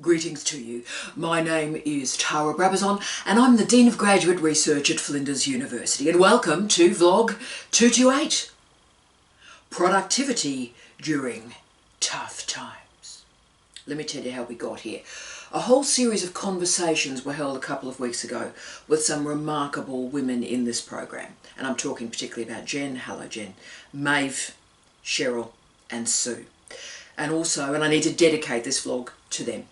Greetings to you. My name is Tara Brabazon and I'm the Dean of Graduate Research at Flinders University, and welcome to Vlog 228, Productivity During Tough Times. Let me tell you how we got here. A whole series of conversations were held a couple of weeks ago with some remarkable women in this program, and I'm talking particularly about Jen, hello Jen, Maeve, Cheryl and Sue. And also, and I need to dedicate this vlog to them,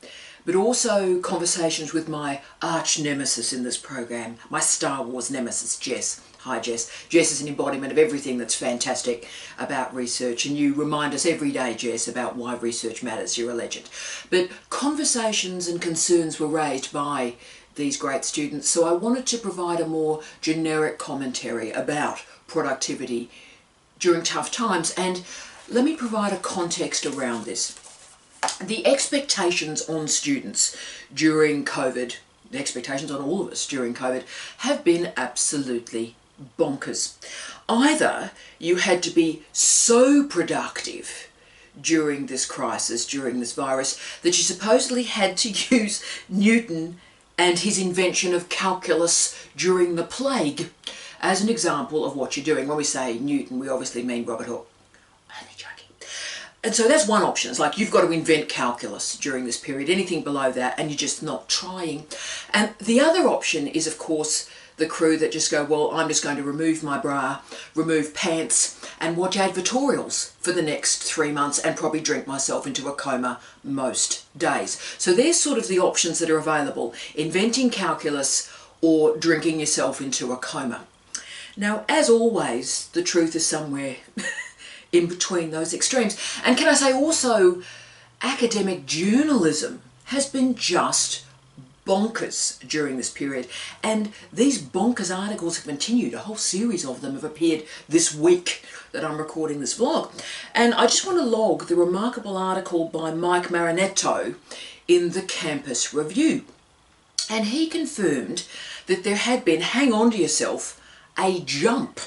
but also conversations with my arch nemesis in this program, my Star Wars nemesis, Jess. Hi Jess. Jess is an embodiment of everything that's fantastic about research, and you remind us every day, Jess, about why research matters. You're a legend. But conversations and concerns were raised by these great students, so I wanted to provide a more generic commentary about productivity during tough times, and let me provide a context around this. The expectations on students during COVID, the expectations on all of us during COVID, have been absolutely bonkers. Either you had to be so productive during this crisis, during this virus, that you supposedly had to use Newton and his invention of calculus during the plague as an example of what you're doing. When we say Newton, we obviously mean Robert Hooke. Only joking. And so that's one option. It's like you've got to invent calculus during this period, anything below that, and you're just not trying. And the other option is, of course, the crew that just go, well, I'm just going to remove my bra, remove pants, and watch advertorials for the next 3 months and probably drink myself into a coma most days. So there's sort of the options that are available: inventing calculus or drinking yourself into a coma. Now, as always, the truth is somewhere in between those extremes. And can I say also, academic journalism has been just bonkers during this period. And these bonkers articles have continued. A whole series of them have appeared this week that I'm recording this vlog. And I just want to log the remarkable article by Mike Marinetto in the Campus Review. And he confirmed that there had been, hang on to yourself, a jump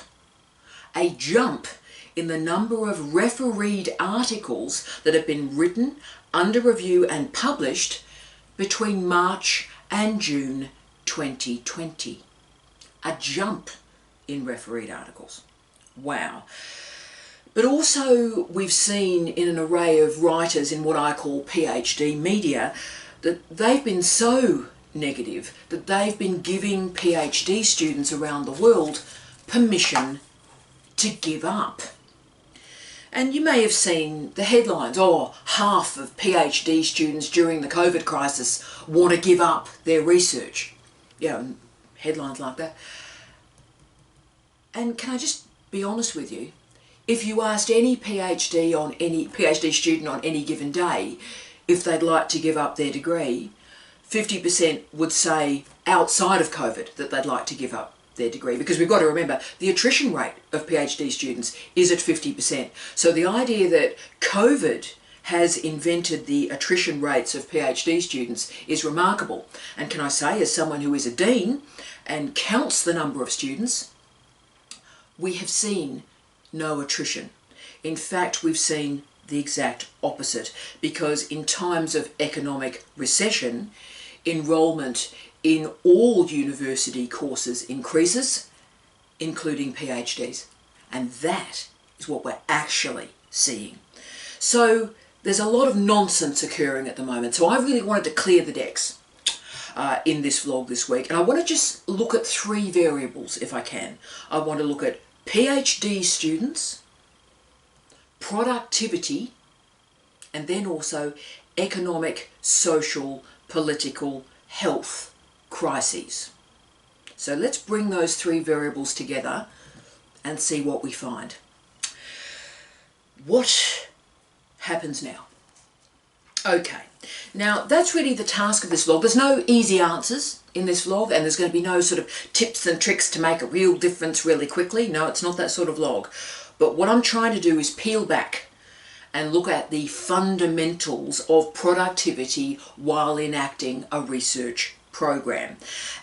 in the number of refereed articles that have been written, under review and published between March and June 2020. A jump in refereed articles. Wow. But also we've seen in an array of writers in what I call PhD media that they've been so negative that they've been giving PhD students around the world permission to give up. And you may have seen the headlines, oh, half of PhD students during the COVID crisis want to give up their research. Yeah, headlines like that. And can I just be honest with you? If you asked any PhD student on any given day if they'd like to give up their degree, 50% would say outside of COVID that they'd like to give up their degree, because we've got to remember the attrition rate of PhD students is at 50%. So the idea that COVID has invented the attrition rates of PhD students is remarkable. And can I say, as someone who is a dean and counts the number of students, we have seen no attrition. In fact, we've seen the exact opposite, because in times of economic recession, enrolment in all university courses increases, including PhDs. And that is what we're actually seeing. So there's a lot of nonsense occurring at the moment. So I really wanted to clear the decks in this vlog this week. And I want to just look at 3 variables if I can. I want to look at PhD students, productivity, and then also economic, social, political, health crises. So let's bring those 3 variables together and see what we find. What happens now? Okay, now that's really the task of this vlog. There's no easy answers in this vlog, and there's going to be no sort of tips and tricks to make a real difference really quickly. No, it's not that sort of vlog. But what I'm trying to do is peel back and look at the fundamentals of productivity while enacting a research program.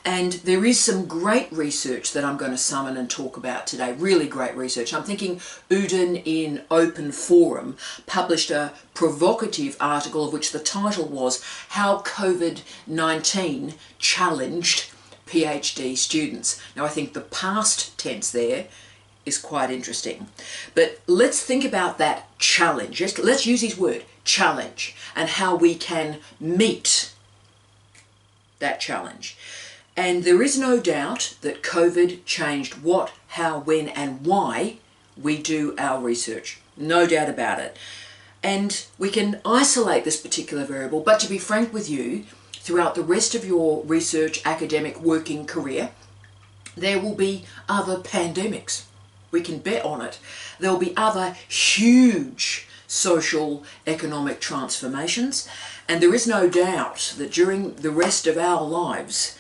And there is some great research that I'm going to summon and talk about today, really great research. I'm thinking Uden in Open Forum published a provocative article of which the title was How COVID-19 Challenged PhD Students. Now I think the past tense there is quite interesting. But let's think about that challenge. Let's use his word, challenge, and how we can meet that challenge. And there is no doubt that COVID changed what, how, when and why we do our research. No doubt about it. And we can isolate this particular variable, but to be frank with you, throughout the rest of your research, academic, working career, there will be other pandemics. We can bet on it. There will be other huge social, economic transformations, and there is no doubt that during the rest of our lives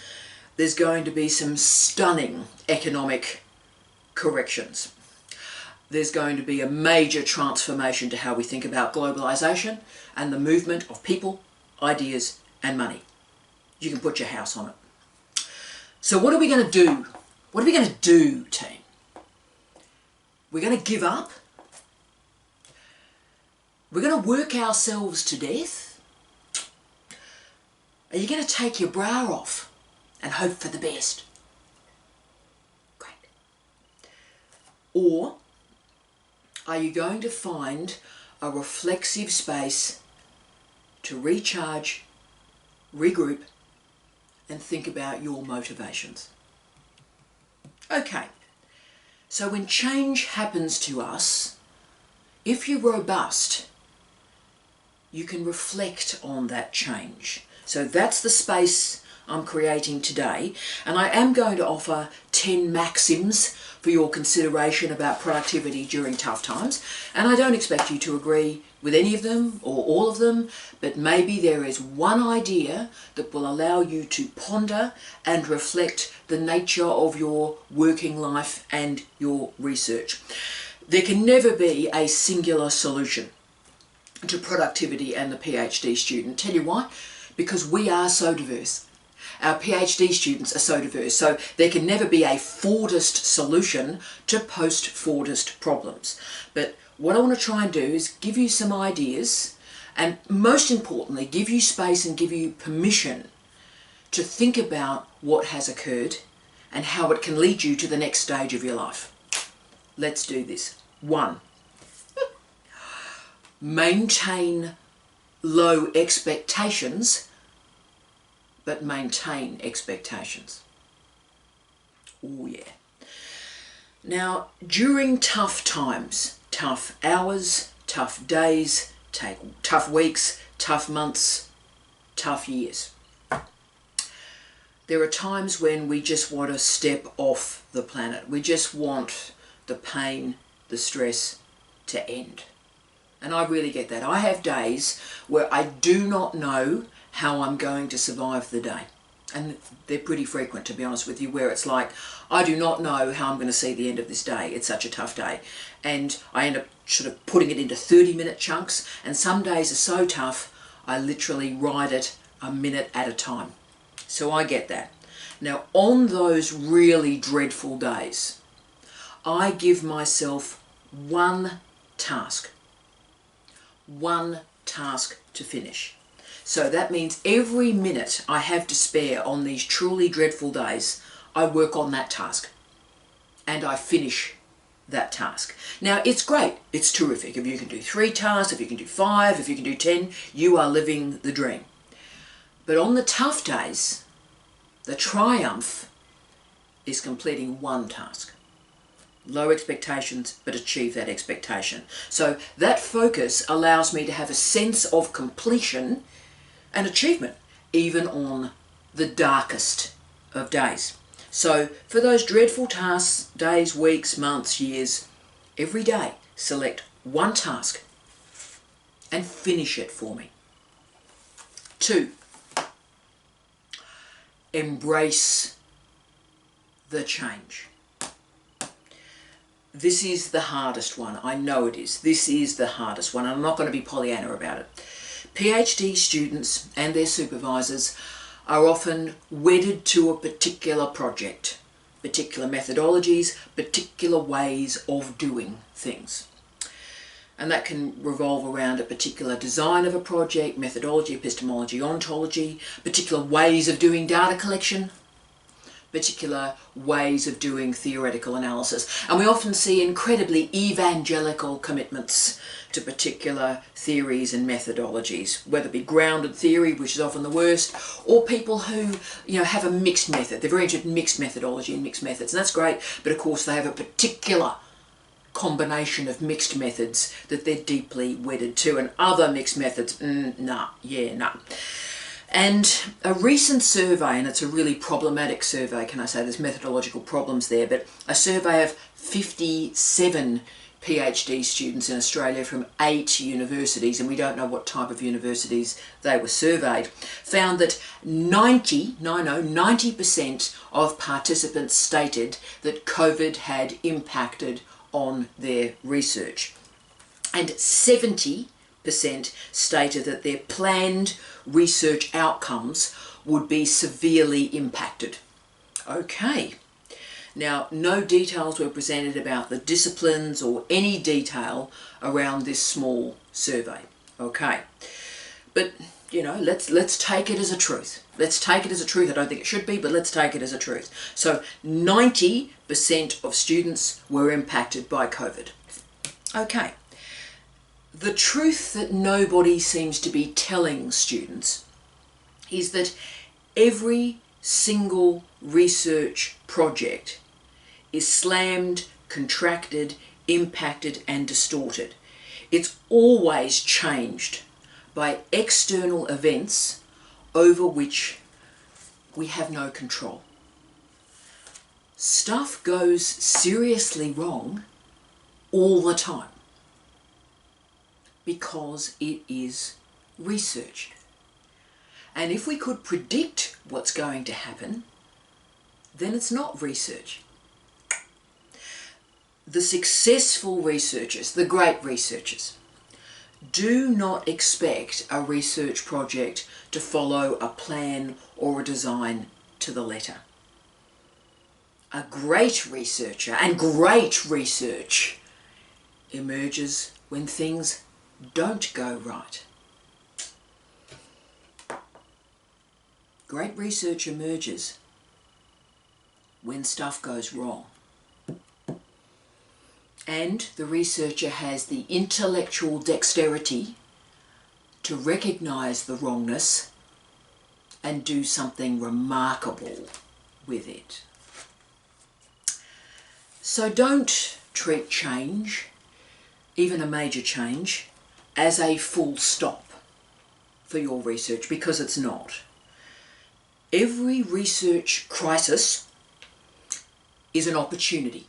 there's going to be some stunning economic corrections. There's going to be a major transformation to how we think about globalization and the movement of people, ideas and money. You can put your house on it. So what are we going to do? What are we going to do, team? We're going to give up? We're going to work ourselves to death? Are you going to take your bra off and hope for the best? Great. Or are you going to find a reflexive space to recharge, regroup, and think about your motivations? Okay, so when change happens to us, if you're robust, you can reflect on that change. So that's the space I'm creating today, and I am going to offer 10 maxims for your consideration about productivity during tough times, and I don't expect you to agree with any of them or all of them, but maybe there is one idea that will allow you to ponder and reflect the nature of your working life and your research. There can never be a singular solution to productivity and the PhD student. Tell you why? Because we are so diverse. Our PhD students are so diverse, so there can never be a Fordist solution to post-Fordist problems. But what I want to try and do is give you some ideas, and most importantly, give you space and give you permission to think about what has occurred and how it can lead you to the next stage of your life. Let's do this. 1. Maintain low expectations, but maintain expectations. Oh yeah. Now, during tough times, tough hours, tough days, tough weeks, tough months, tough years, there are times when we just want to step off the planet. We just want the pain, the stress to end. And I really get that. I have days where I do not know how I'm going to survive the day. And they're pretty frequent, to be honest with you, where it's like, I do not know how I'm going to see the end of this day. It's such a tough day. And I end up sort of putting it into 30-minute chunks. And some days are so tough, I literally ride it a minute at a time. So I get that. Now, on those really dreadful days, I give myself one task to finish. So that means every minute I have to spare on these truly dreadful days, I work on that task and I finish that task. Now, it's great, it's terrific. If you can do 3 tasks, if you can do 5, if you can do 10, you are living the dream. But on the tough days, the triumph is completing one task. Low expectations, but achieve that expectation. So that focus allows me to have a sense of completion and achievement, even on the darkest of days. So for those dreadful tasks, days, weeks, months, years, every day, select one task and finish it for me. 2, embrace the change. This is the hardest one. I know it is. This is the hardest one. I'm not going to be Pollyanna about it. PhD students and their supervisors are often wedded to a particular project, particular methodologies, particular ways of doing things. And that can revolve around a particular design of a project, methodology, epistemology, ontology, particular ways of doing data collection, particular ways of doing theoretical analysis. And we often see incredibly evangelical commitments to particular theories and methodologies, whether it be grounded theory, which is often the worst, or people who, have a mixed method. They're very interested in mixed methodology and mixed methods, and that's great, but of course they have a particular combination of mixed methods that they're deeply wedded to, and other mixed methods, nah. And a recent survey, and it's a really problematic survey, can I say, there's methodological problems there, but a survey of 57 PhD students in Australia from 8 universities, and we don't know what type of universities they were surveyed, found that 90% of participants stated that COVID had impacted on their research, and 70% stated that their planned research outcomes would be severely impacted. Okay, now no details were presented about the disciplines or any detail around this small survey. Okay, but let's take it as a truth. Let's take it as a truth. I don't think it should be, but let's take it as a truth. So 90% of students were impacted by COVID. Okay. The truth that nobody seems to be telling students is that every single research project is slammed, contracted, impacted and distorted. It's always changed by external events over which we have no control. Stuff goes seriously wrong all the time because it is research. And if we could predict what's going to happen, then it's not research. The successful researchers, the great researchers, do not expect a research project to follow a plan or a design to the letter. A great researcher and great research emerges when things don't go right. Great research emerges when stuff goes wrong. And the researcher has the intellectual dexterity to recognize the wrongness and do something remarkable with it. So don't treat change, even a major change, as a full stop for your research, because it's not. Every research crisis is an opportunity.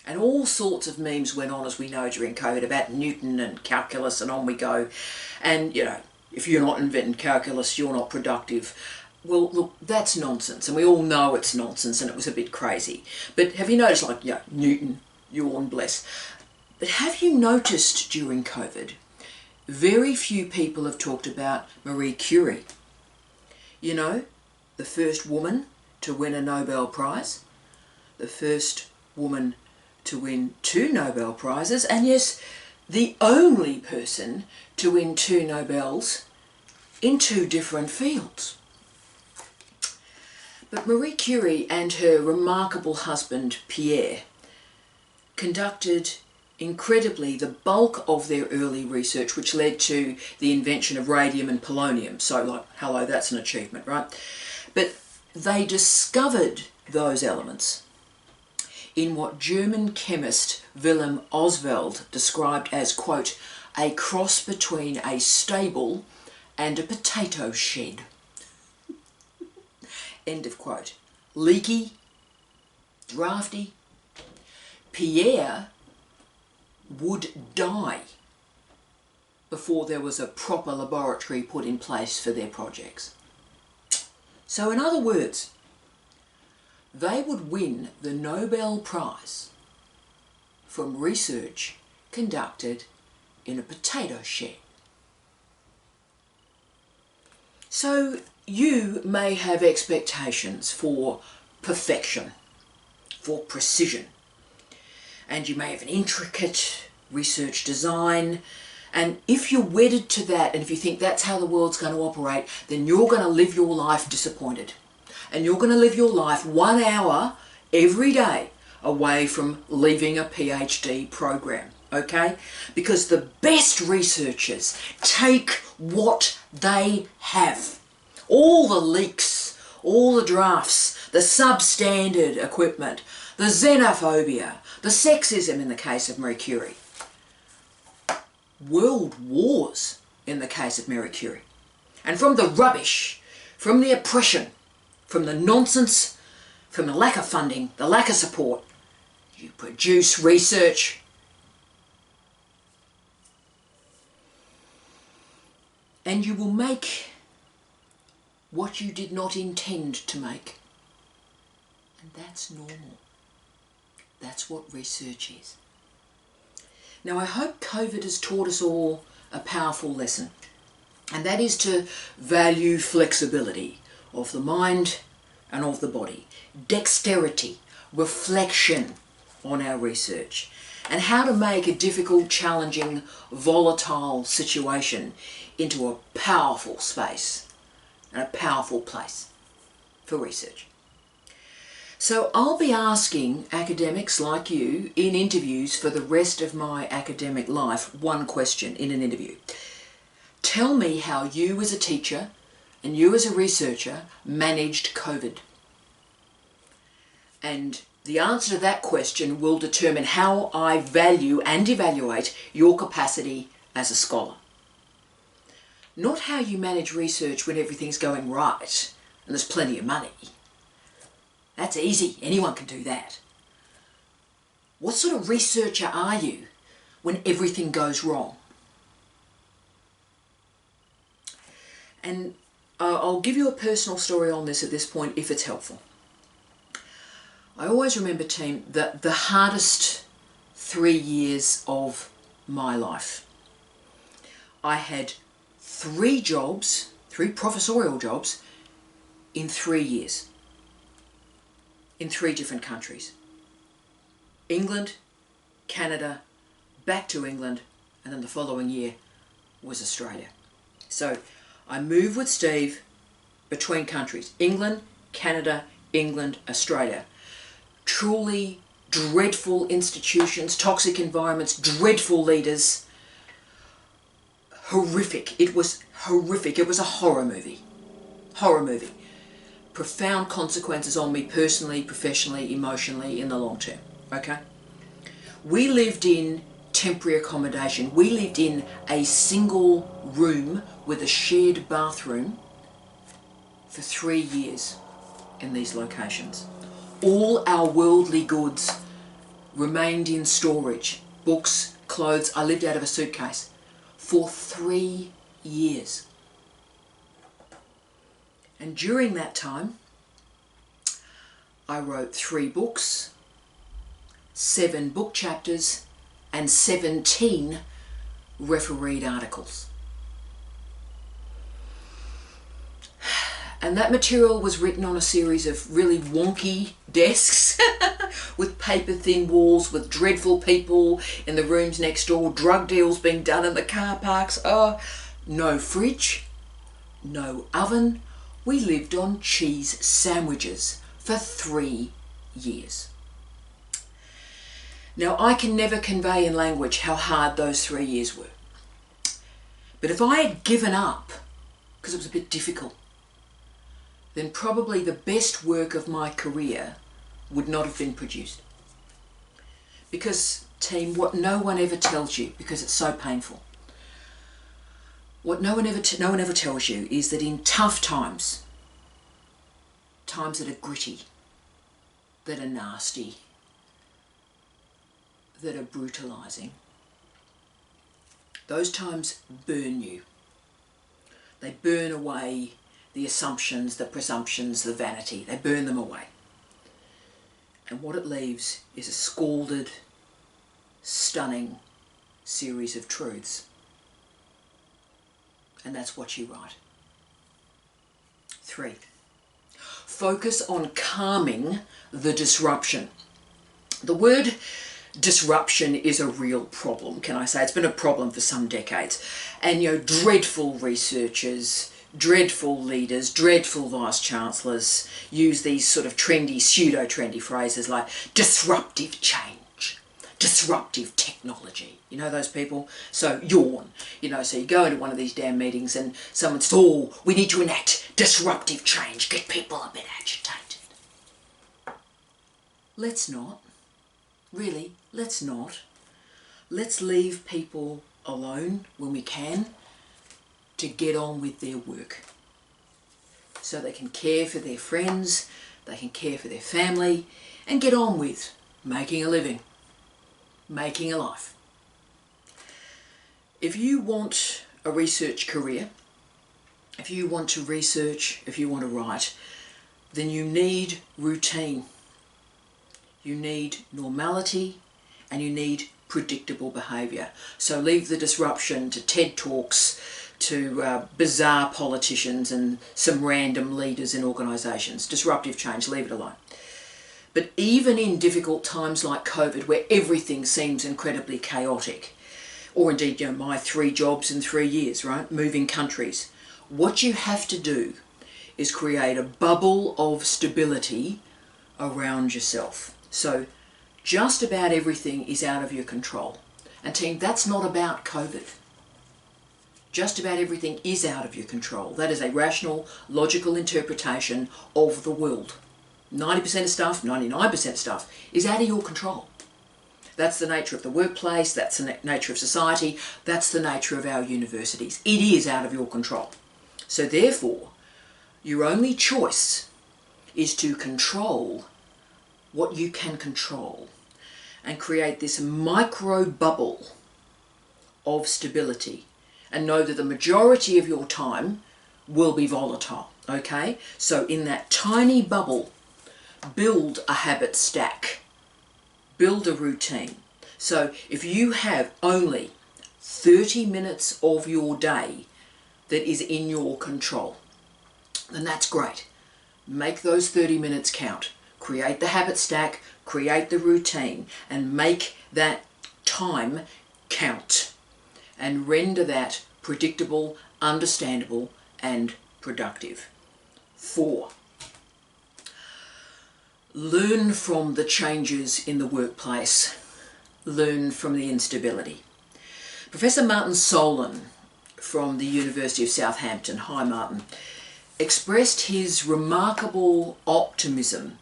And all sorts of memes went on, as we know, during COVID about Newton and calculus, and on we go. And, if you're not inventing calculus, you're not productive. Well, look, that's nonsense. And we all know it's nonsense, and it was a bit crazy. But have you noticed, Newton, yawn, bless. But have you noticed during COVID, very few people have talked about Marie Curie? The first woman to win a Nobel Prize, the first woman to win 2 Nobel Prizes, and yes, the only person to win 2 Nobels in 2 different fields. But Marie Curie and her remarkable husband, Pierre, conducted incredibly the bulk of their early research, which led to the invention of radium and polonium. So, hello, that's an achievement, right? But they discovered those elements in what German chemist Wilhelm Oswald described as, quote, a cross between a stable and a potato shed. End of quote. Leaky, drafty. Pierre would die before there was a proper laboratory put in place for their projects. So in other words, they would win the Nobel Prize from research conducted in a potato shed. So you may have expectations for perfection, for precision, and you may have an intricate research design, and if you're wedded to that, and if you think that's how the world's going to operate, then you're going to live your life disappointed. And you're going to live your life 1 hour every day away from leaving a PhD program, okay? Because the best researchers take what they have. All the leaks, all the drafts, the substandard equipment, the xenophobia, the sexism in the case of Marie Curie, world wars in the case of Marie Curie. And from the rubbish, from the oppression, from the nonsense, from the lack of funding, the lack of support, you produce research. And you will make what you did not intend to make. And that's normal. That's what research is. Now, I hope COVID has taught us all a powerful lesson, and that is to value flexibility of the mind and of the body, dexterity, reflection on our research, and how to make a difficult, challenging, volatile situation into a powerful space and a powerful place for research. So I'll be asking academics like you in interviews for the rest of my academic life one question in an interview. Tell me how you as a teacher and you as a researcher managed COVID. And the answer to that question will determine how I value and evaluate your capacity as a scholar. Not how you manage research when everything's going right and there's plenty of money. That's easy, anyone can do that. What sort of researcher are you when everything goes wrong? And I'll give you a personal story on this at this point if it's helpful. I always remember, team, that the hardest 3 years of my life, I had 3 jobs, 3 professorial jobs in 3 years. In 3 different countries. England, Canada, back to England, and then the following year was Australia. So I moved with Steve between countries. England, Canada, England, Australia. Truly dreadful institutions, toxic environments, dreadful leaders. Horrific. It was horrific. It was a horror movie. Horror movie. Profound consequences on me personally, professionally, emotionally in the long term, okay? We lived in temporary accommodation. We lived in a single room with a shared bathroom for 3 years in these locations. All our worldly goods remained in storage. Books, clothes, I lived out of a suitcase for 3 years. And during that time, I wrote 3 books, 7 book chapters, and 17 refereed articles. And that material was written on a series of really wonky desks with paper-thin walls, with dreadful people in the rooms next door, drug deals being done in the car parks. Oh, no fridge, no oven. We lived on cheese sandwiches for 3 years. Now, I can never convey in language how hard those 3 years were. But if I had given up, because it was a bit difficult, then probably the best work of my career would not have been produced. Because, team, what no one ever tells you, because it's so painful, what no one ever tells you is that in tough times, times that are gritty, that are nasty, that are brutalizing, those times burn you. They burn away the assumptions, the presumptions, the vanity. They burn them away. And what it leaves is a scalded, stunning series of truths. And that's what you write. 3, focus on calming the disruption. The word disruption is a real problem, can I say? It's been a problem for some decades. And, dreadful researchers, dreadful leaders, dreadful vice-chancellors use these sort of trendy, pseudo-trendy phrases like disruptive change, disruptive technology. You know those people? So yawn. So you go into one of these damn meetings and someone says, oh, we need to enact disruptive change, get people a bit agitated. Let's not. Really, let's not. Let's leave people alone when we can to get on with their work. So they can care for their friends, they can care for their family, and get on with making a living, making a life. If you want a research career, if you want to research, if you want to write, then you need routine. You need normality and you need predictable behaviour. So leave the disruption to TED Talks, to bizarre politicians and some random leaders in organisations. Disruptive change, leave it alone. But even in difficult times like COVID, where everything seems incredibly chaotic, or indeed, my 3 jobs in 3 years, right? Moving countries. What you have to do is create a bubble of stability around yourself. So just about everything is out of your control. And team, that's not about COVID. Just about everything is out of your control. That is a rational, logical interpretation of the world. 90% of stuff, 99% of stuff is out of your control. That's the nature of the workplace, that's the nature of society, that's the nature of our universities. It is out of your control. So therefore, your only choice is to control what you can control and create this micro bubble of stability and know that the majority of your time will be volatile, okay? So in that tiny bubble, build a habit stack. Build a routine. So if you have only 30 minutes of your day that is in your control, then that's great. Make those 30 minutes count. Create the habit stack, create the routine, and make that time count. And render that predictable, understandable, and productive. 4. Learn from the changes in the workplace. Learn from the instability. Professor Martin Solon from the University of Southampton, hi Martin, expressed his remarkable optimism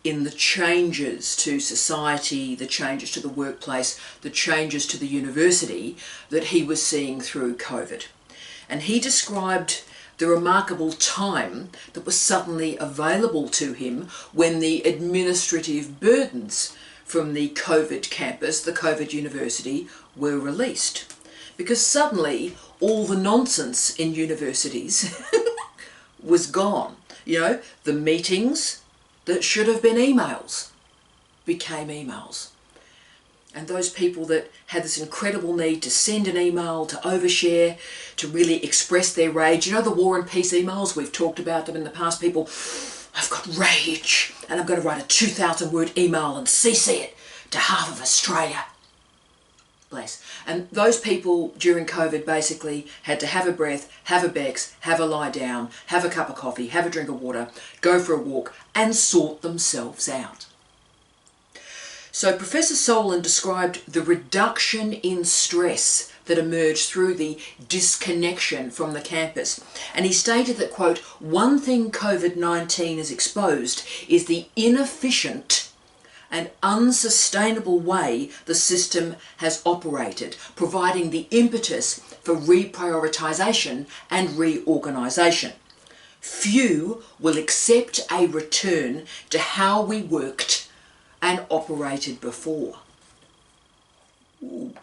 in the changes to society, the changes to the workplace, the changes to the university that he was seeing through COVID. And he described the remarkable time that was suddenly available to him when the administrative burdens from the COVID campus, the COVID university, were released. Because suddenly all the nonsense in universities was gone. The meetings that should have been emails became emails. And those people that had this incredible need to send an email, to overshare, to really express their rage. The War and Peace emails, we've talked about them in the past. People, I've got rage and I'm going to write a 2,000 word email and CC it to half of Australia. Bless. And those people during COVID basically had to have a breath, have a Bex, have a lie down, have a cup of coffee, have a drink of water, go for a walk and sort themselves out. So Professor Solon described the reduction in stress that emerged through the disconnection from the campus. And he stated that, quote, one thing COVID-19 has exposed is the inefficient and unsustainable way the system has operated, providing the impetus for reprioritisation and reorganisation. Few will accept a return to how we worked and operated before. Ooh.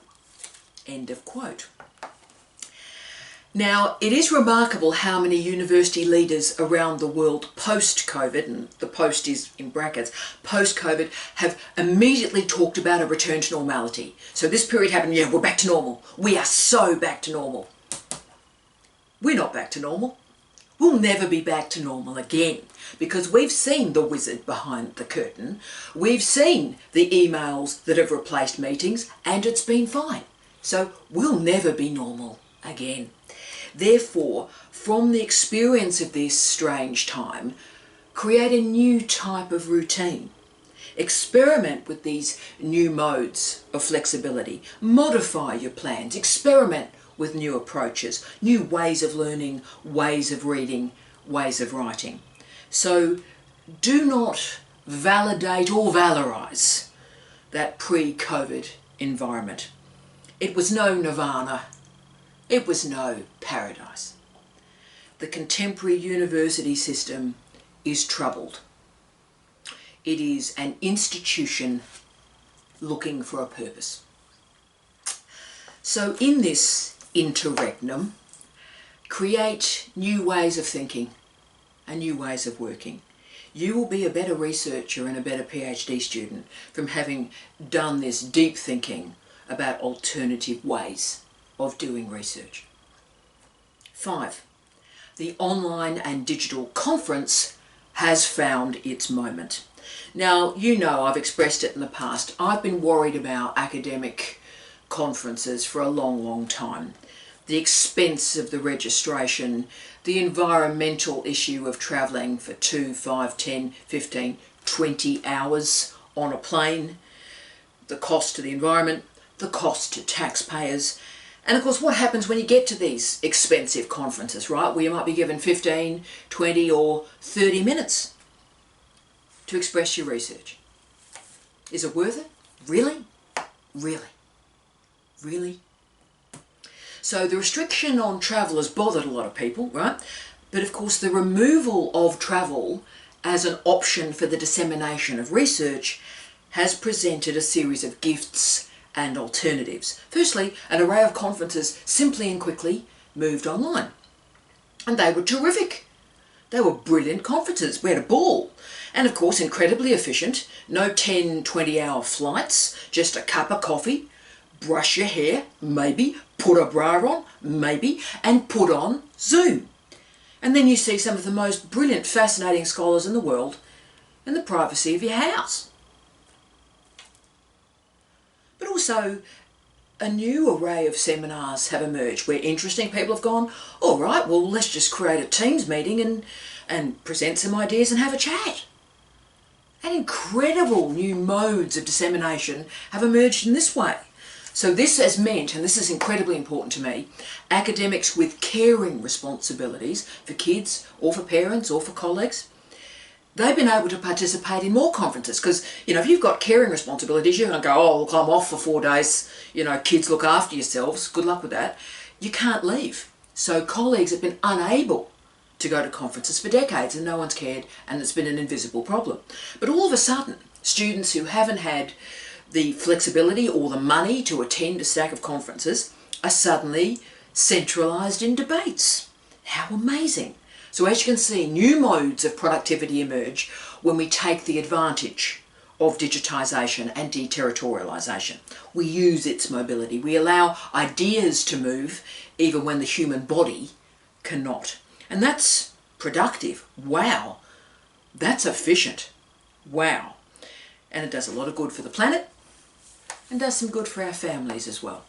End of quote. Now, it is remarkable how many university leaders around the world post-COVID, and the post is in brackets, post-COVID, have immediately talked about a return to normality. So this period happened, yeah, we're back to normal. We are so back to normal. We're not back to normal. We'll never be back to normal again because we've seen the wizard behind the curtain. We've seen the emails that have replaced meetings and it's been fine. So we'll never be normal again. Therefore, from the experience of this strange time, create a new type of routine. Experiment with these new modes of flexibility. Modify your plans. Experiment with new approaches, new ways of learning, ways of reading, ways of writing. So do not validate or valorize that pre-COVID environment. It was no nirvana. It was no paradise. The contemporary university system is troubled. It is an institution looking for a purpose. So in this interregnum, create new ways of thinking and new ways of working. You will be a better researcher and a better PhD student from having done this deep thinking about alternative ways of doing research. 5. The online and digital conference has found its moment. Now, you know, I've expressed it in the past. I've been worried about academic conferences for a long, long time. The expense of the registration, the environmental issue of travelling for 2, 5, 10, 15, 20 hours on a plane, the cost to the environment, the cost to taxpayers, and of course what happens when you get to these expensive conferences, right, where you might be given 15, 20 or 30 minutes to express your research. Is it worth it? Really? Really? Really? So the restriction on travel has bothered a lot of people, right? But of course the removal of travel as an option for the dissemination of research has presented a series of gifts and alternatives. Firstly, an array of conferences simply and quickly moved online. And they were terrific. They were brilliant conferences. We had a ball. And of course, incredibly efficient. No 10, 20-hour flights, just a cup of coffee, brush your hair, maybe, put a bra on, maybe, and put on Zoom. And then you see some of the most brilliant, fascinating scholars in the world in the privacy of your house. But also, a new array of seminars have emerged where interesting people have gone, all right, well, let's just create a Teams meeting and present some ideas and have a chat. And incredible new modes of dissemination have emerged in this way. So this has meant, and this is incredibly important to me, academics with caring responsibilities for kids or for parents or for colleagues, they've been able to participate in more conferences because, you know, if you've got caring responsibilities, you're going to go, oh, look, I'm off for 4 days, you know, kids look after yourselves, good luck with that. You can't leave. So colleagues have been unable to go to conferences for decades and no one's cared, and it's been an invisible problem. But all of a sudden, students who haven't had the flexibility or the money to attend a stack of conferences are suddenly centralised in debates. How amazing! So as you can see, new modes of productivity emerge when we take the advantage of digitisation and deterritorialisation. We use its mobility. We allow ideas to move even when the human body cannot. And that's productive. Wow. That's efficient. Wow. And it does a lot of good for the planet and does some good for our families as well.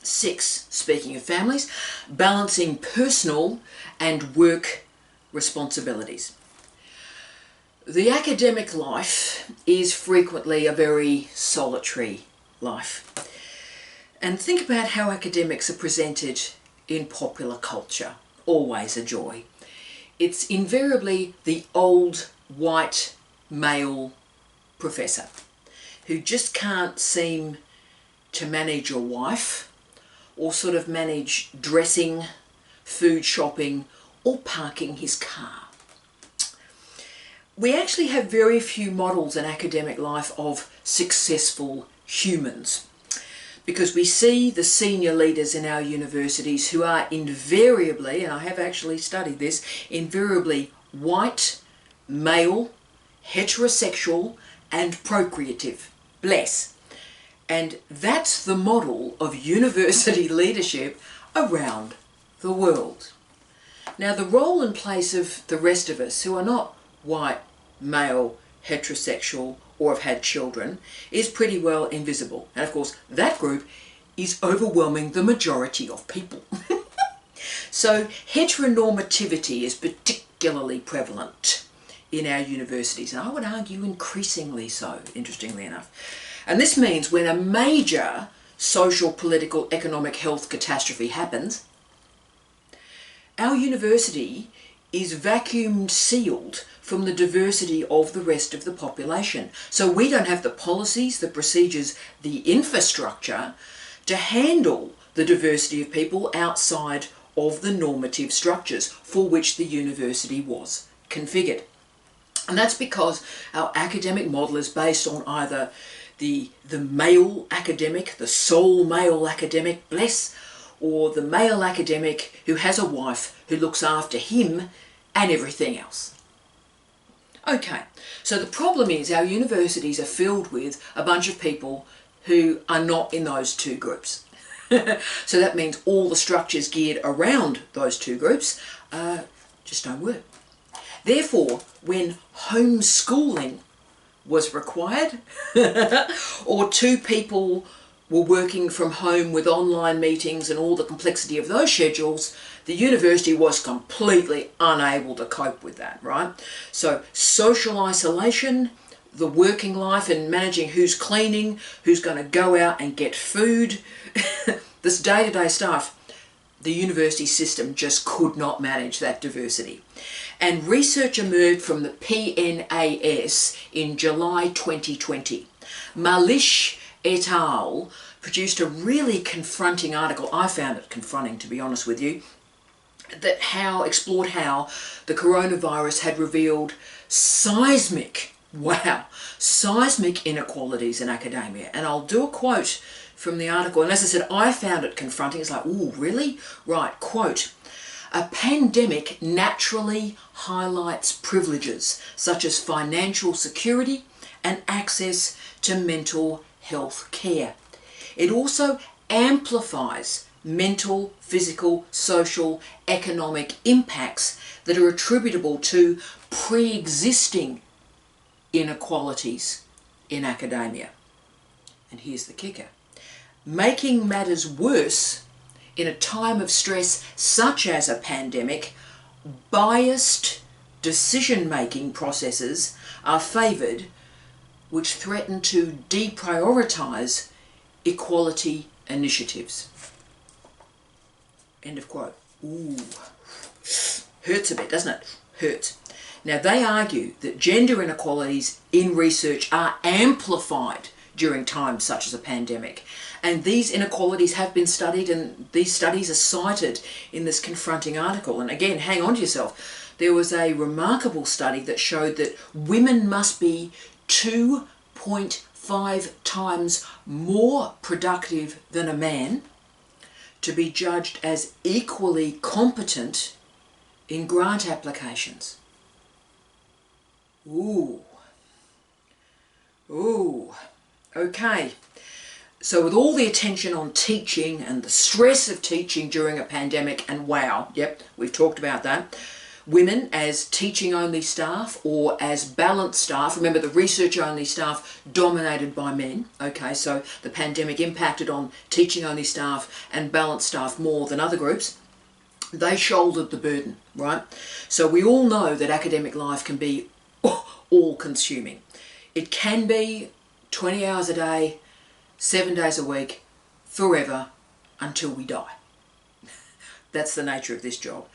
6, speaking of families, balancing personal and work responsibilities. The academic life is frequently a very solitary life. And think about how academics are presented in popular culture. Always a joy. It's invariably the old white male professor who just can't seem to manage a wife or sort of manage dressing, food shopping, or parking his car. We actually have very few models in academic life of successful humans because we see the senior leaders in our universities who are invariably, and I have actually studied this, invariably white, male, heterosexual, and procreative. Bless. And that's the model of university leadership around the world. Now, the role and place of the rest of us who are not white, male, heterosexual, or have had children is pretty well invisible. And of course, that group is overwhelming the majority of people. So heteronormativity is particularly prevalent in our universities, and I would argue increasingly so, interestingly enough. And this means when a major social, political, economic, health catastrophe happens, our university is vacuumed sealed from the diversity of the rest of the population. So we don't have the policies, the procedures, the infrastructure to handle the diversity of people outside of the normative structures for which the university was configured. And that's because our academic model is based on either the male academic, the sole male academic, bless, or the male academic who has a wife who looks after him and everything else. Okay, so the problem is our universities are filled with a bunch of people who are not in those two groups. So that means all the structures geared around those two groups just don't work. Therefore, when homeschooling was required, or two people were working from home with online meetings and all the complexity of those schedules, the university was completely unable to cope with that, right? So social isolation, the working life and managing who's cleaning, who's going to go out and get food, this day-to-day stuff, the university system just could not manage that diversity. And research emerged from the PNAS in July 2020. Malish et al. Produced a really confronting article. I found it confronting, to be honest with you, that explored how the coronavirus had revealed seismic inequalities in academia. And I'll do a quote from the article. And as I said, I found it confronting. It's like, ooh, really? Right, quote. A pandemic naturally highlights privileges such as financial security and access to mental health care. It also amplifies mental, physical, social, economic impacts that are attributable to pre-existing inequalities in academia. And here's the kicker. Making matters worse, in a time of stress such as a pandemic, biased decision-making processes are favoured which threaten to deprioritise equality initiatives. End of quote. Ooh. Hurts a bit, doesn't it? Hurts. Now, they argue that gender inequalities in research are amplified during times such as a pandemic. And these inequalities have been studied, and these studies are cited in this confronting article. And again, hang on to yourself. There was a remarkable study that showed that women must be 2.5 times more productive than a man to be judged as equally competent in grant applications. Ooh. Ooh. Okay. So with all the attention on teaching and the stress of teaching during a pandemic, and wow, yep, we've talked about that, women as teaching-only staff or as balanced staff, remember the research-only staff dominated by men, okay, so the pandemic impacted on teaching-only staff and balanced staff more than other groups, they shouldered the burden, right? So we all know that academic life can be all-consuming. It can be 20 hours a day, 7 days a week, forever, until we die. That's the nature of this job.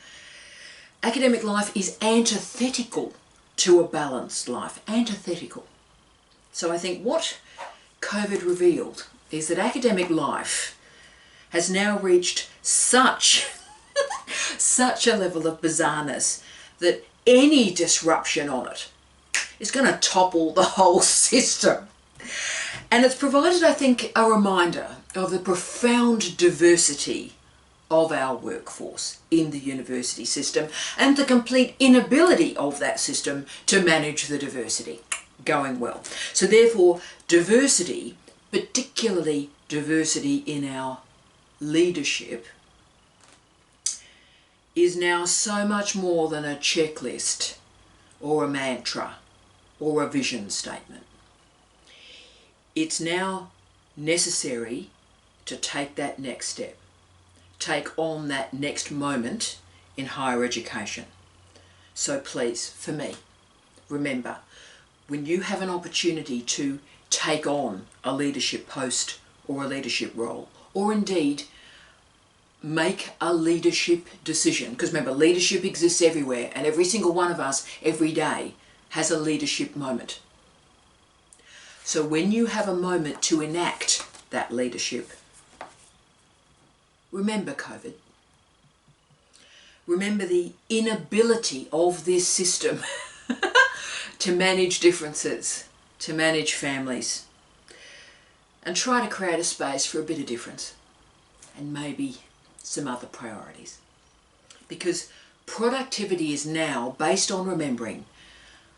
Academic life is antithetical to a balanced life. Antithetical. So I think what COVID revealed is that academic life has now reached such a level of bizarreness that any disruption on it is going to topple the whole system. And it's provided, I think, a reminder of the profound diversity of our workforce in the university system and the complete inability of that system to manage the diversity going well. So therefore, diversity, particularly diversity in our leadership, is now so much more than a checklist or a mantra or a vision statement. It's now necessary to take that next step, take on that next moment in higher education. So please, for me, remember, when you have an opportunity to take on a leadership post or a leadership role, or indeed make a leadership decision, because remember, leadership exists everywhere, and every single one of us every day has a leadership moment. So when you have a moment to enact that leadership, remember COVID. Remember the inability of this system to manage differences, to manage families, and try to create a space for a bit of difference and maybe some other priorities. Because productivity is now based on remembering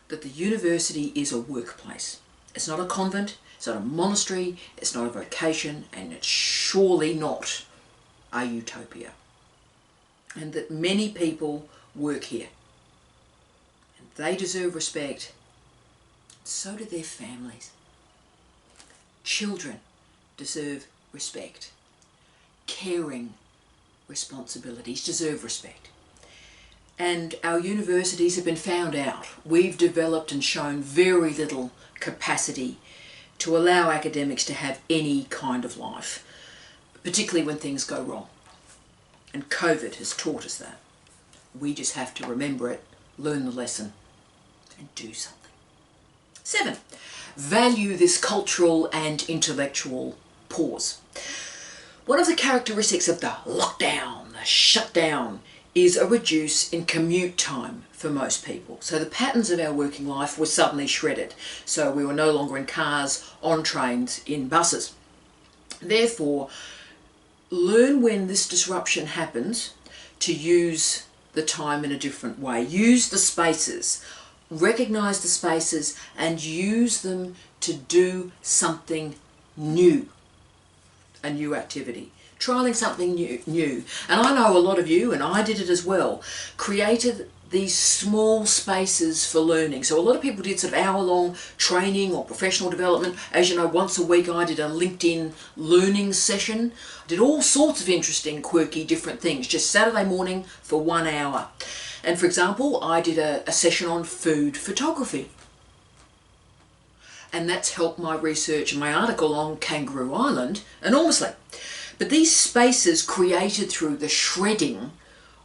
that the university is a workplace. It's not a convent, it's not a monastery, it's not a vocation, and it's surely not a utopia. And that many people work here. And they deserve respect. So do their families. Children deserve respect. Caring responsibilities deserve respect. And our universities have been found out. We've developed and shown very little capacity to allow academics to have any kind of life, particularly when things go wrong. And COVID has taught us that. We just have to remember it, learn the lesson, and do something. 7, value this cultural and intellectual pause. One of the characteristics of the lockdown, the shutdown, is a reduce in commute time for most people. So the patterns of our working life were suddenly shredded. So we were no longer in cars, on trains, in buses. Therefore, learn when this disruption happens to use the time in a different way. Use the spaces, recognize the spaces, and use them to do something new, a new activity. Trialing something new. And I know a lot of you, and I did it as well, created these small spaces for learning. So a lot of people did sort of hour-long training or professional development. As you know, once a week I did a LinkedIn learning session. I did all sorts of interesting, quirky, different things, just Saturday morning for 1 hour. And for example, I did a session on food photography. And that's helped my research and my article on Kangaroo Island enormously. But these spaces created through the shredding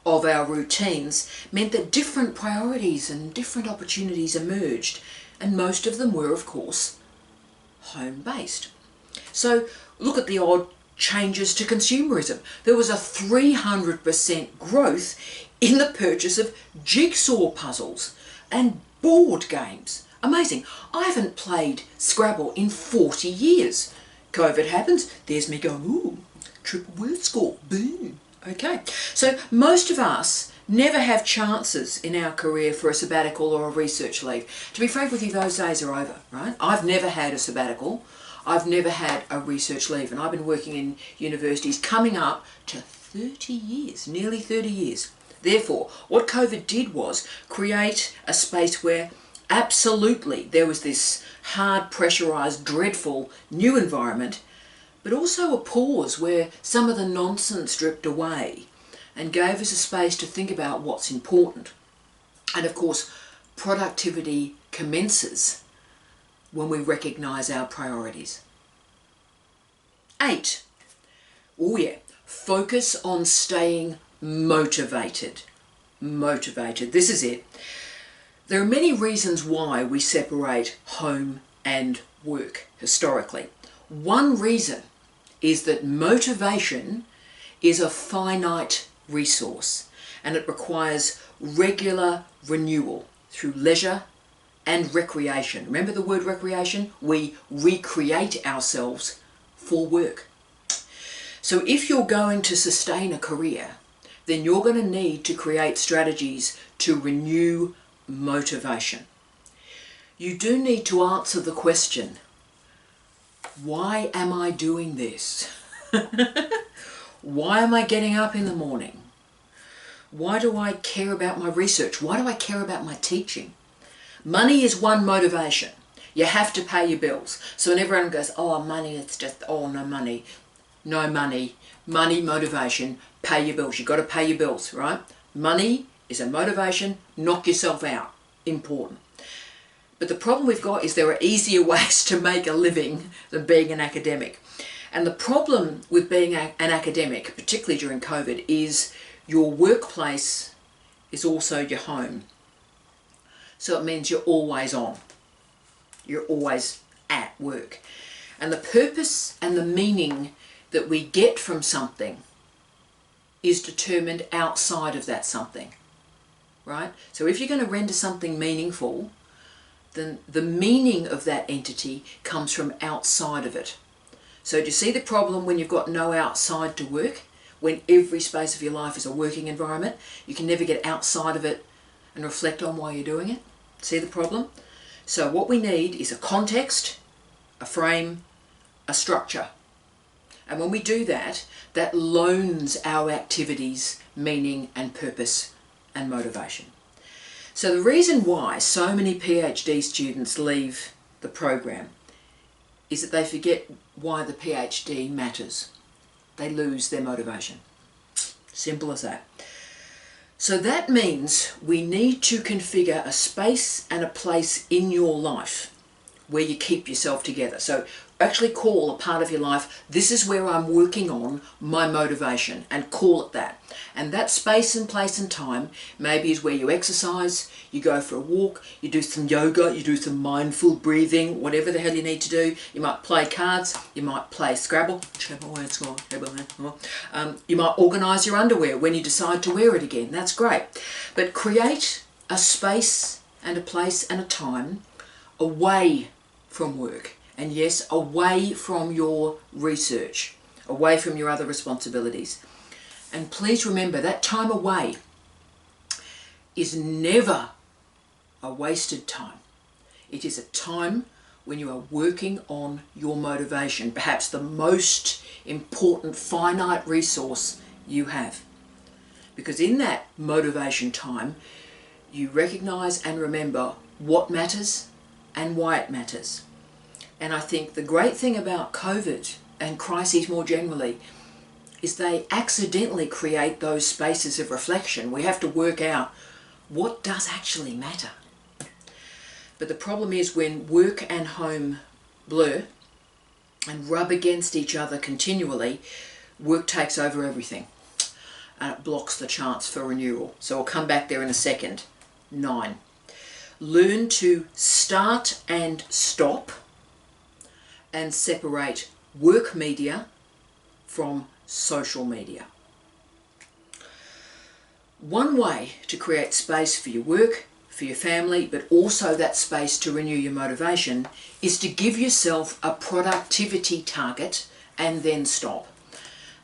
of our routines meant that different priorities and different opportunities emerged, and most of them were, of course, home-based. So look at the odd changes to consumerism. There was a 300% growth in the purchase of jigsaw puzzles and board games. Amazing. I haven't played Scrabble in 40 years. COVID happens, there's me going, ooh, triple word score, boom. Okay, so most of us never have chances in our career for a sabbatical or a research leave. To be frank with you, those days are over, right? I've never had a sabbatical. I've never had a research leave, and I've been working in universities coming up to 30 years, nearly 30 years. Therefore, what COVID did was create a space where absolutely there was this hard, pressurized, dreadful new environment, but also a pause where some of the nonsense dripped away and gave us a space to think about what's important. And of course, productivity commences when we recognize our priorities. 8, oh yeah, focus on staying motivated. Motivated, this is it. There are many reasons why we separate home and work historically. One reason is that motivation is a finite resource and it requires regular renewal through leisure and recreation. Remember the word recreation? We recreate ourselves for work. So if you're going to sustain a career, then you're going to need to create strategies to renew motivation. You do need to answer the question, why am I doing this? Why am I getting up in the morning? Why do I care about my research? Why do I care about my teaching? Money is one motivation. You have to pay your bills. So when everyone goes, oh, money, it's just, oh, no money. No money. Money, motivation, pay your bills. You've got to pay your bills, right? Money is a motivation. Knock yourself out. Important. But the problem we've got is there are easier ways to make a living than being an academic. And the problem with being an academic, particularly during COVID, is your workplace is also your home. So it means you're always on. You're always at work. And the purpose and the meaning that we get from something is determined outside of that something, right? So if you're going to render something meaningful, then the meaning of that entity comes from outside of it. So do you see the problem when you've got no outside to work? When every space of your life is a working environment, you can never get outside of it and reflect on why you're doing it. See the problem? So what we need is a context, a frame, a structure. And when we do that, that loans our activities meaning and purpose and motivation. So the reason why so many PhD students leave the program is that they forget why the PhD matters. They lose their motivation. Simple as that. So that means we need to configure a space and a place in your life where you keep yourself together. So actually call a part of your life, this is where I'm working on my motivation, and call it that. And that space and place and time maybe is where you exercise, you go for a walk, you do some yoga, you do some mindful breathing, whatever the hell you need to do. You might play cards, you might play Scrabble, you might organise your underwear when you decide to wear it again. That's great. But create a space and a place and a time away from work. And yes, away from your research, away from your other responsibilities. And please remember that time away is never a wasted time. It is a time when you are working on your motivation, perhaps the most important finite resource you have. Because in that motivation time, you recognize and remember what matters and why it matters. And I think the great thing about COVID and crises more generally is they accidentally create those spaces of reflection. We have to work out what does actually matter. But the problem is when work and home blur and rub against each other continually, work takes over everything and it blocks the chance for renewal. So I'll come back there in a second. 9. Learn to start and stop and separate work media from social media. One way to create space for your work, for your family, but also that space to renew your motivation is to give yourself a productivity target and then stop.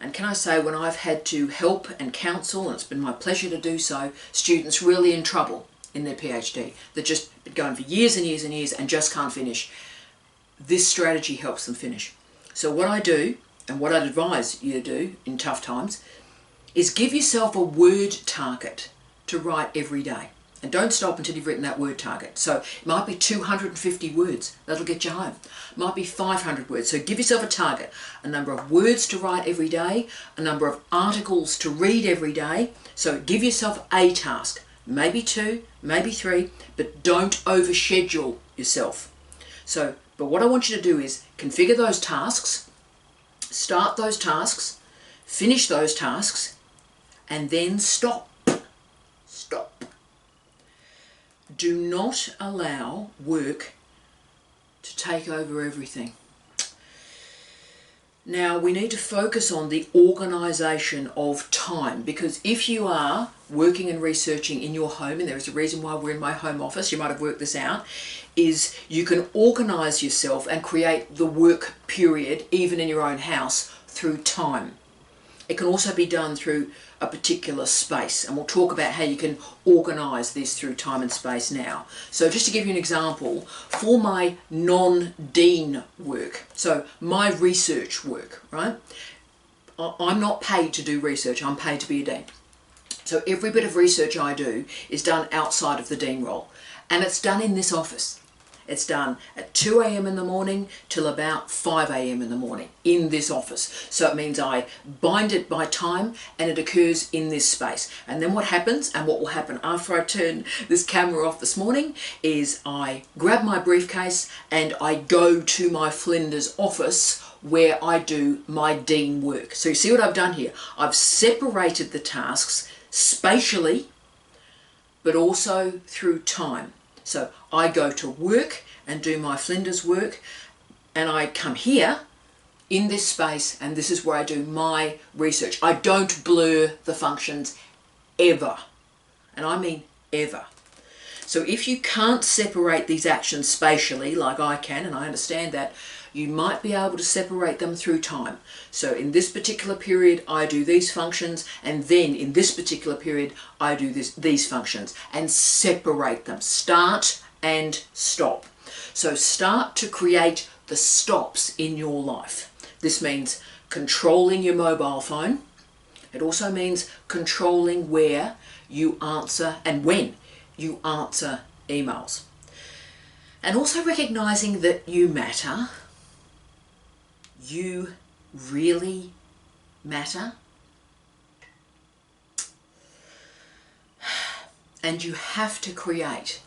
And can I say, when I've had to help and counsel, and it's been my pleasure to do so, students really in trouble in their PhD, they're just been going for years and years and years and just can't finish. This strategy helps them finish. So what I do, and what I'd advise you to do in tough times, is give yourself a word target to write every day. And don't stop until you've written that word target. So it might be 250 words. That'll get you home. It might be 500 words. So give yourself a target. A number of words to write every day. A number of articles to read every day. So give yourself a task. Maybe 2, maybe 3. But don't overschedule yourself. But what I want you to do is configure those tasks, start those tasks, finish those tasks, and then stop. Stop. Do not allow work to take over everything. Now we need to focus on the organisation of time, because if you are working and researching in your home, and there is a reason why we're in my home office, you might have worked this out, is you can organise yourself and create the work period even in your own house through time. It can also be done through a particular space, and we'll talk about how you can organise this through time and space now. So just to give you an example, for my non-dean work, so my research work, right? I'm not paid to do research, I'm paid to be a dean. So every bit of research I do is done outside of the dean role, and it's done in this office. It's done at 2 a.m. in the morning till about 5 a.m. in the morning in this office. So it means I bind it by time and it occurs in this space. And then what happens, and what will happen after I turn this camera off this morning, is I grab my briefcase and I go to my Flinders office where I do my dean work. So you see what I've done here? I've separated the tasks spatially, but also through time. So I go to work and do my Flinders work, and I come here in this space, and this is where I do my research. I don't blur the functions ever, and I mean ever. So if you can't separate these actions spatially like I can, and I understand that, you might be able to separate them through time. So in this particular period I do these functions, and then in this particular period I do these functions, and separate them. Start and stop. So start to create the stops in your life. This means controlling your mobile phone. It also means controlling where you answer and when you answer emails. And also recognizing that you matter. You really matter. And you have to create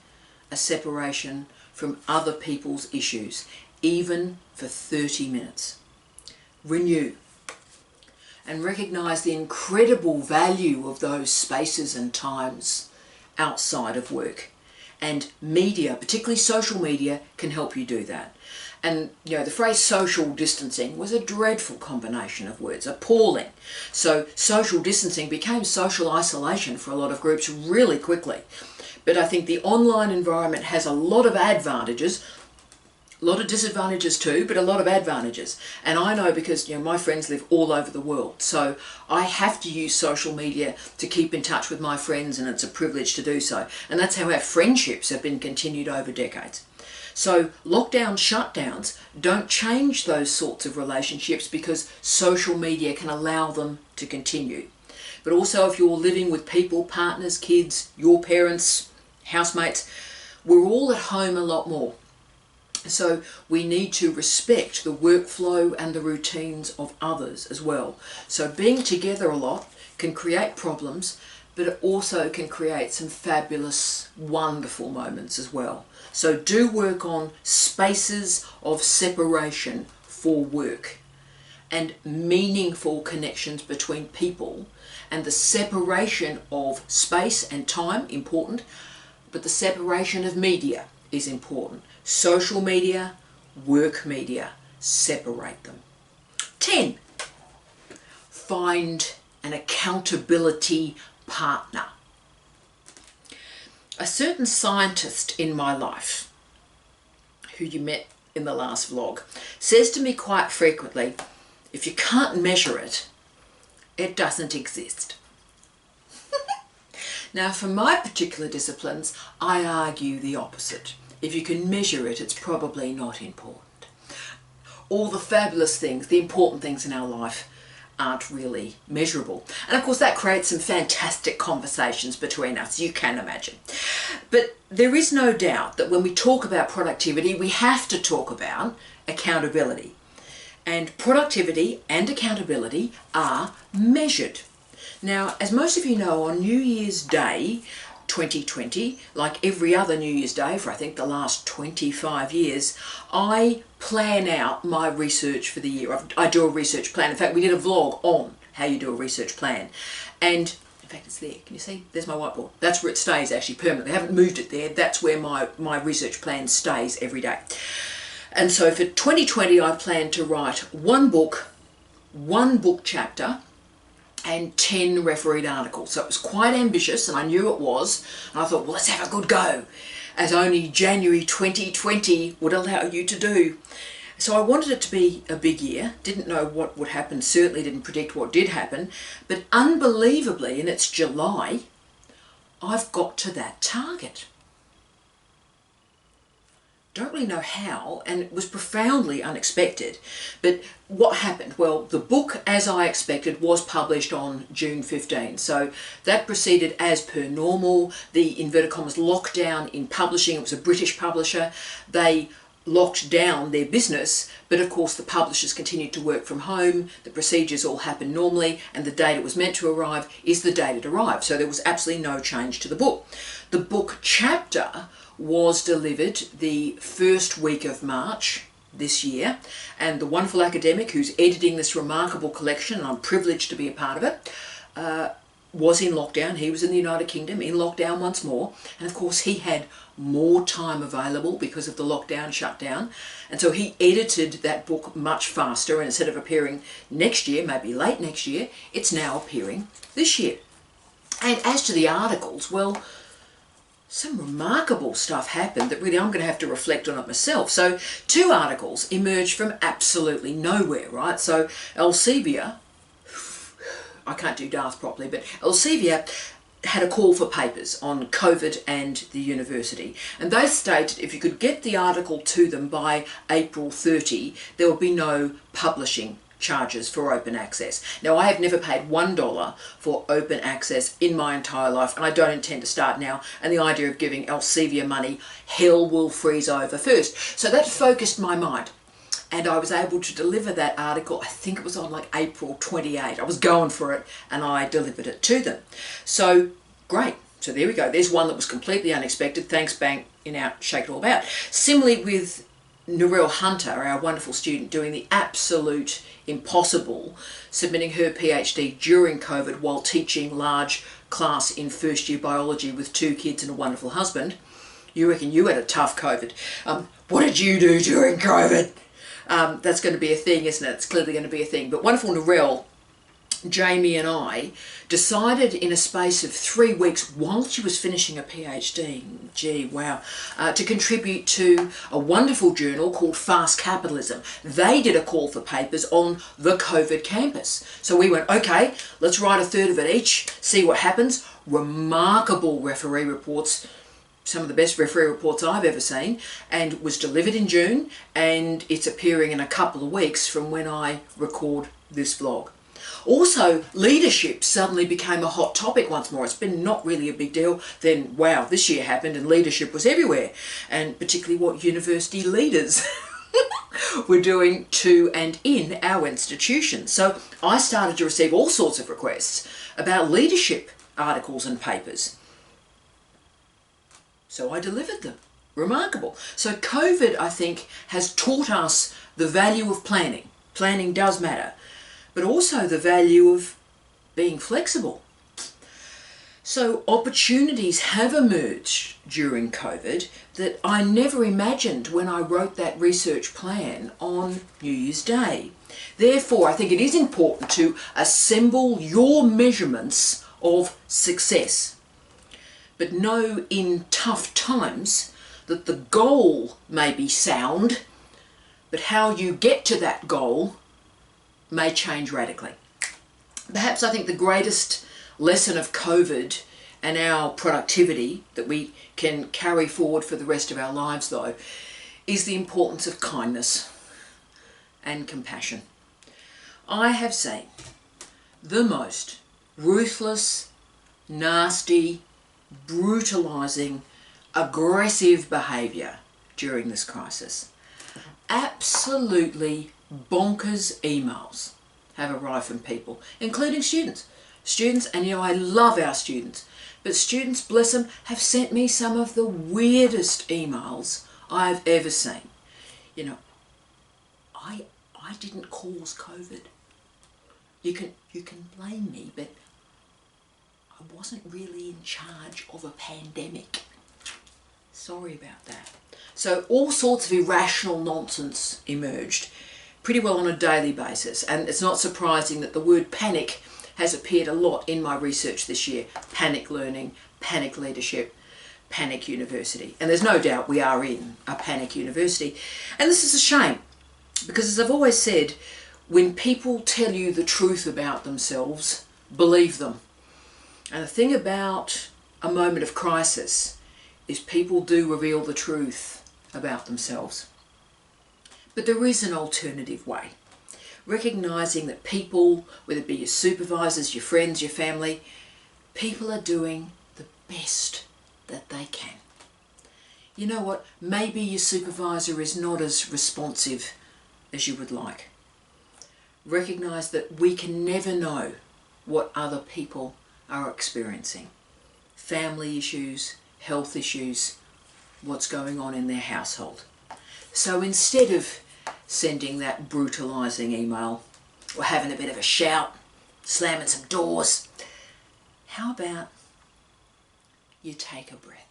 a separation from other people's issues, even for 30 minutes. Renew. And recognize the incredible value of those spaces and times outside of work. And media, particularly social media, can help you do that. And you know, the phrase social distancing was a dreadful combination of words, appalling. So social distancing became social isolation for a lot of groups really quickly. But I think the online environment has a lot of advantages, a lot of disadvantages too, but a lot of advantages. And I know because my friends live all over the world, so I have to use social media to keep in touch with my friends, and it's a privilege to do so. And that's how our friendships have been continued over decades. So lockdown shutdowns don't change those sorts of relationships because social media can allow them to continue. But also if you're living with people, partners, kids, your parents, housemates, we're all at home a lot more. So we need to respect the workflow and the routines of others as well. So being together a lot can create problems, but it also can create some fabulous, wonderful moments as well. So do work on spaces of separation for work and meaningful connections between people, and the separation of space and time, important, but the separation of media is important. Social media, work media, separate them. 10, find an accountability partner. A certain scientist in my life, who you met in the last vlog, says to me quite frequently, if you can't measure it, it doesn't exist. Now for my particular disciplines, I argue the opposite. If you can measure it, it's probably not important. All the fabulous things, the important things in our life aren't really measurable. And of course that creates some fantastic conversations between us, you can imagine. But there is no doubt that when we talk about productivity, we have to talk about accountability. And productivity and accountability are measured. Now, as most of you know, on New Year's Day 2020, like every other New Year's Day for I think the last 25 years, I plan out my research for the year. I do a research plan. In fact, we did a vlog on how you do a research plan. And in fact, it's there. Can you see? There's my whiteboard. That's where it stays actually permanently. I haven't moved it there. That's where my research plan stays every day. And so for 2020, I plan to write one book chapter, and 10 refereed articles. So it was quite ambitious, and I knew it was. And I thought, well, let's have a good go, as only January 2020 would allow you to do. So I wanted it to be a big year. Didn't know what would happen, certainly didn't predict what did happen. But unbelievably, and it's July, I've got to that target. Don't really know how, and it was profoundly unexpected. But what happened? Well, the book, as I expected, was published on June 15. So that proceeded as per normal. The inverted commas lockdown in publishing, it was a British publisher. They locked down their business, but of course the publishers continued to work from home. The procedures all happened normally, and the date it was meant to arrive is the date it arrived. So there was absolutely no change to the book. The book chapter was delivered the first week of March this year, and the wonderful academic who's editing this remarkable collection, and I'm privileged to be a part of it, was in lockdown. He was in the United Kingdom in lockdown once more, and of course he had more time available because of the lockdown shutdown, and so he edited that book much faster, and instead of appearing next year, maybe late next year, it's now appearing this year. And as to the articles, well, some remarkable stuff happened that really I'm going to have to reflect on it myself. So 2 articles emerged from absolutely nowhere, right? So Elsevier, I can't do Darth properly, but Elsevier had a call for papers on COVID and the university. And they stated if you could get the article to them by April 30, there would be no publishing charges for open access. Now, I have never paid $1 for open access in my entire life, and I don't intend to start now, and the idea of giving Elsevier money, hell will freeze over first. So that focused my mind, and I was able to deliver that article, I think it was on like April 28. I was going for it, and I delivered it to them. So, great. So there we go. There's one that was completely unexpected. Thanks, bank, shake it all about. Similarly with Narelle Hunter, our wonderful student, doing the absolute impossible, submitting her PhD during COVID while teaching large class in first year biology with 2 kids and a wonderful husband. You reckon you had a tough COVID. What did you do during COVID? That's going to be a thing, isn't it? It's clearly going to be a thing. But wonderful Narelle, Jamie and I decided in a space of 3 weeks while she was finishing a PhD, gee, wow, to contribute to a wonderful journal called Fast Capitalism. They did a call for papers on the COVID campus. So we went, okay, let's write a third of it each, see what happens. Remarkable referee reports, some of the best referee reports I've ever seen, and was delivered in June, and it's appearing in a couple of weeks from when I record this vlog. Also, leadership suddenly became a hot topic once more. It's been not really a big deal. Then, wow, this year happened and leadership was everywhere. And particularly what university leaders were doing to and in our institutions. So I started to receive all sorts of requests about leadership articles and papers. So I delivered them. Remarkable. So COVID, I think, has taught us the value of planning. Planning does matter. But also the value of being flexible. So opportunities have emerged during COVID that I never imagined when I wrote that research plan on New Year's Day. Therefore, I think it is important to assemble your measurements of success. But know in tough times that the goal may be sound, but how you get to that goal may change radically. Perhaps I think the greatest lesson of COVID and our productivity that we can carry forward for the rest of our lives, though, is the importance of kindness and compassion. I have seen the most ruthless, nasty, brutalizing, aggressive behaviour during this crisis. Absolutely bonkers emails have arrived from people, including students. Students, and I love our students, but students, bless them, have sent me some of the weirdest emails I've ever seen. I didn't cause COVID. You can blame me, but I wasn't really in charge of a pandemic. Sorry about that. So all sorts of irrational nonsense emerged pretty well on a daily basis, and it's not surprising that the word panic has appeared a lot in my research this year. Panic learning, panic leadership, panic university. And there's no doubt we are in a panic university. And this is a shame, because as I've always said, when people tell you the truth about themselves, believe them. And the thing about a moment of crisis is people do reveal the truth about themselves. But there is an alternative way. Recognising that people, whether it be your supervisors, your friends, your family, people are doing the best that they can. You know what? Maybe your supervisor is not as responsive as you would like. Recognise that we can never know what other people are experiencing. Family issues, health issues, what's going on in their household. So instead of sending that brutalising email or having a bit of a shout, slamming some doors, how about you take a breath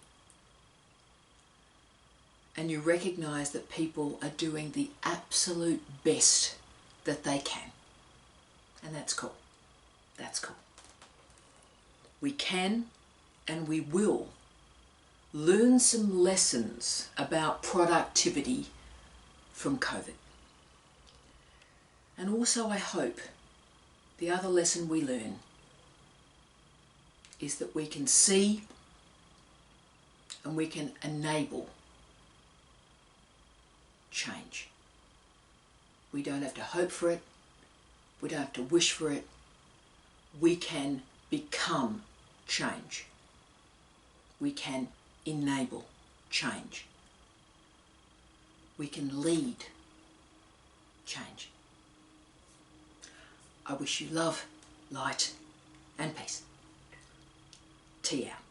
and you recognise that people are doing the absolute best that they can. And that's cool. That's cool. We can and we will learn some lessons about productivity from COVID. And also I hope the other lesson we learn is that we can see and we can enable change. We don't have to hope for it. We don't have to wish for it. We can become change. We can enable change. We can lead change. I wish you love, light and peace. Tea out.